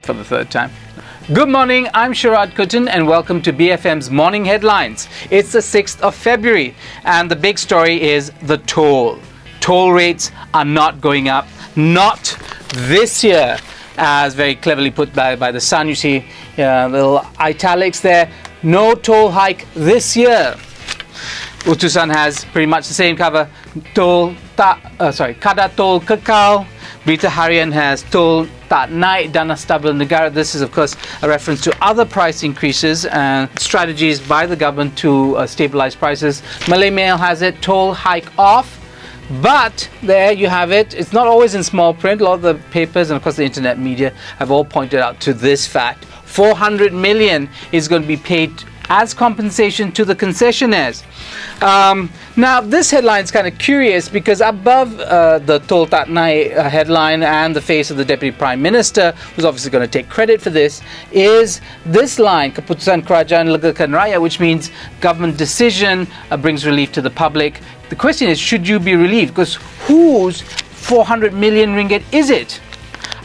for the third time. Good morning, I'm Sharaad Kuttan and welcome to BFM's Morning Headlines. It's the 6th of February and the big story is the toll. Toll rates are not going up, not this year, as very cleverly put by the Sun. You see little italics there. No toll hike this year. Utusan has pretty much the same cover. Kada tol kekal. Berita Harian has tol tak naik dana stabil negara. This is of course a reference to other price increases and strategies by the government to stabilize prices. Malay Mail has it, toll hike off. But there you have it. It's not always in small print. A lot of the papers and of course the internet media have all pointed out to this fact. 400 million is going to be paid as compensation to the concessionaires. Now this headline is kind of curious because above the Tol Tak Naik headline and the face of the Deputy Prime Minister, who's obviously going to take credit for this, is this line, Keputusan Kerajaan Legakan Rakyat, which means government decision brings relief to the public. The question is, should you be relieved? Because whose 400 million ringgit is it?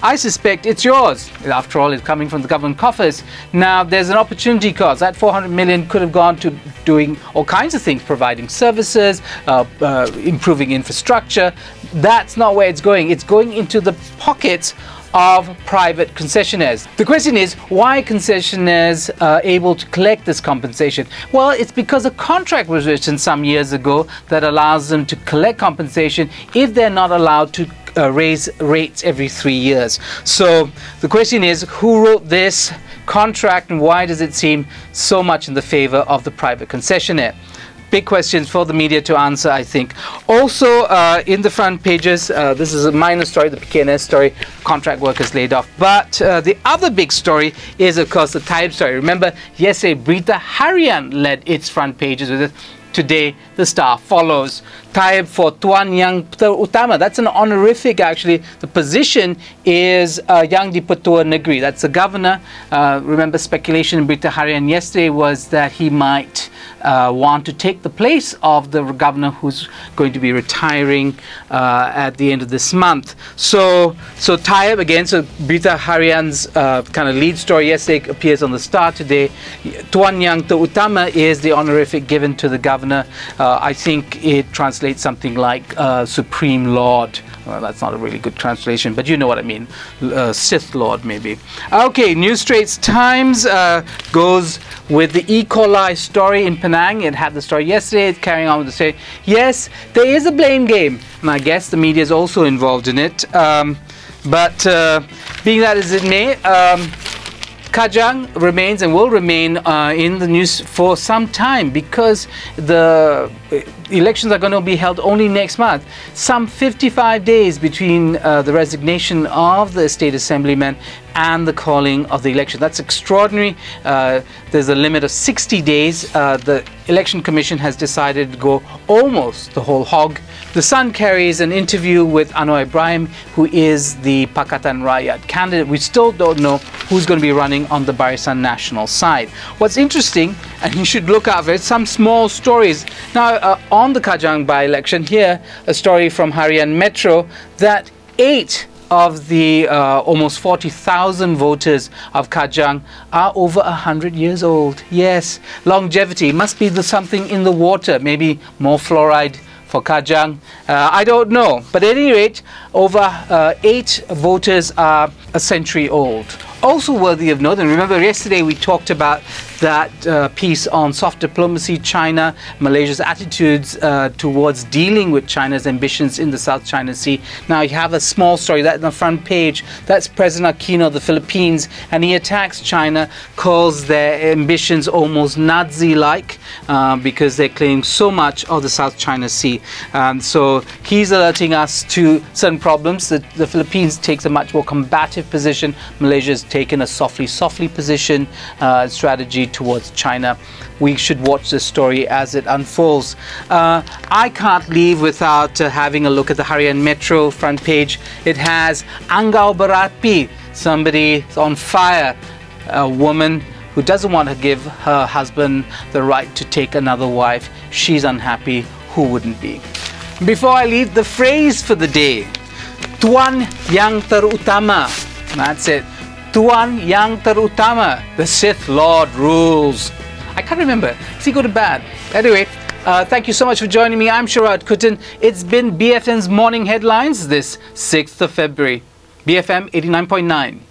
I suspect it's yours. After all, it's coming from the government coffers. Now, there's an opportunity cost. That 400 million could have gone to doing all kinds of things, providing services, improving infrastructure. That's not where it's going. It's going into the pockets of private concessionaires. The question is, why concessionaires are able to collect this compensation? Well, it's because a contract was written some years ago that allows them to collect compensation if they're not allowed to raise rates every 3 years. So the question is, who wrote this contract and why does it seem so much in the favor of the private concessionaire? Big questions for the media to answer, I think. Also, in the front pages, this is a minor story, the PKNS story, contract workers laid off. But the other big story is, of course, the Taib story. Remember, yesterday, Berita Harian led its front pages with it. Today, the Star follows. Taib for Tuan Yang Terutama. That's an honorific, actually. The position is Yang di-Pertua Negeri. That's the governor. Remember, speculation in Berita Harian yesterday was that he might want to take the place of the governor who's going to be retiring at the end of this month. So Taib again, so Berita Harian's kind of lead story yesterday appears on the Star today. Tuan Yang Terutama is the honorific given to the governor. I think it translates something like Supreme Lord. Well, that's not a really good translation, but you know what I mean. Sith Lord, maybe. Okay, New Straits Times goes with the E. coli story in Penang. It had the story yesterday. It's carrying on with the story. Yes, there is a blame game, and I guess the media is also involved in it. But being that as it may, Kajang remains and will remain in the news for some time because the elections are going to be held only next month. Some 55 days between the resignation of the state assemblyman and the calling of the election. That's extraordinary. There's a limit of 60 days. The Election Commission has decided to go almost the whole hog. The Sun carries an interview with Anwar Ibrahim, who is the Pakatan Rakyat candidate. We still don't know who's going to be running on the Barisan National side. What's interesting, and you should look out for it, some small stories. Now, on the Kajang by-election, here, a story from Harian Metro that 8 of the almost 40,000 voters of Kajang are over 100 years old. Yes, longevity must be something in the water, maybe more fluoride for Kajang. I don't know. But at any rate, over 8 voters are a century old. Also worthy of note, and remember yesterday we talked about that piece on soft diplomacy, China, Malaysia's attitudes towards dealing with China's ambitions in the South China Sea. Now you have a small story that on the front page. That's President Aquino of the Philippines, and he attacks China, calls their ambitions almost Nazi-like because they're claiming so much of the South China Sea. So he's alerting us to certain problems. The Philippines takes a much more combative position. Malaysia's taken a softly position, strategy towards China. We should watch this story as it unfolds. I can't leave without having a look at the Harian Metro front page. It has Anggau Berapi, somebody on fire, a woman who doesn't want to give her husband the right to take another wife. She's unhappy. Who wouldn't be? Before I leave, the phrase for the day, Tuan Yang Terutama. That's it. Tuan Yang Terutama, the Sith Lord rules. I can't remember. Does he go to bad? Anyway, thank you so much for joining me. I'm Sharaad Kuttan. It's been BFM's Morning Headlines this 6th of February. BFM 89.9.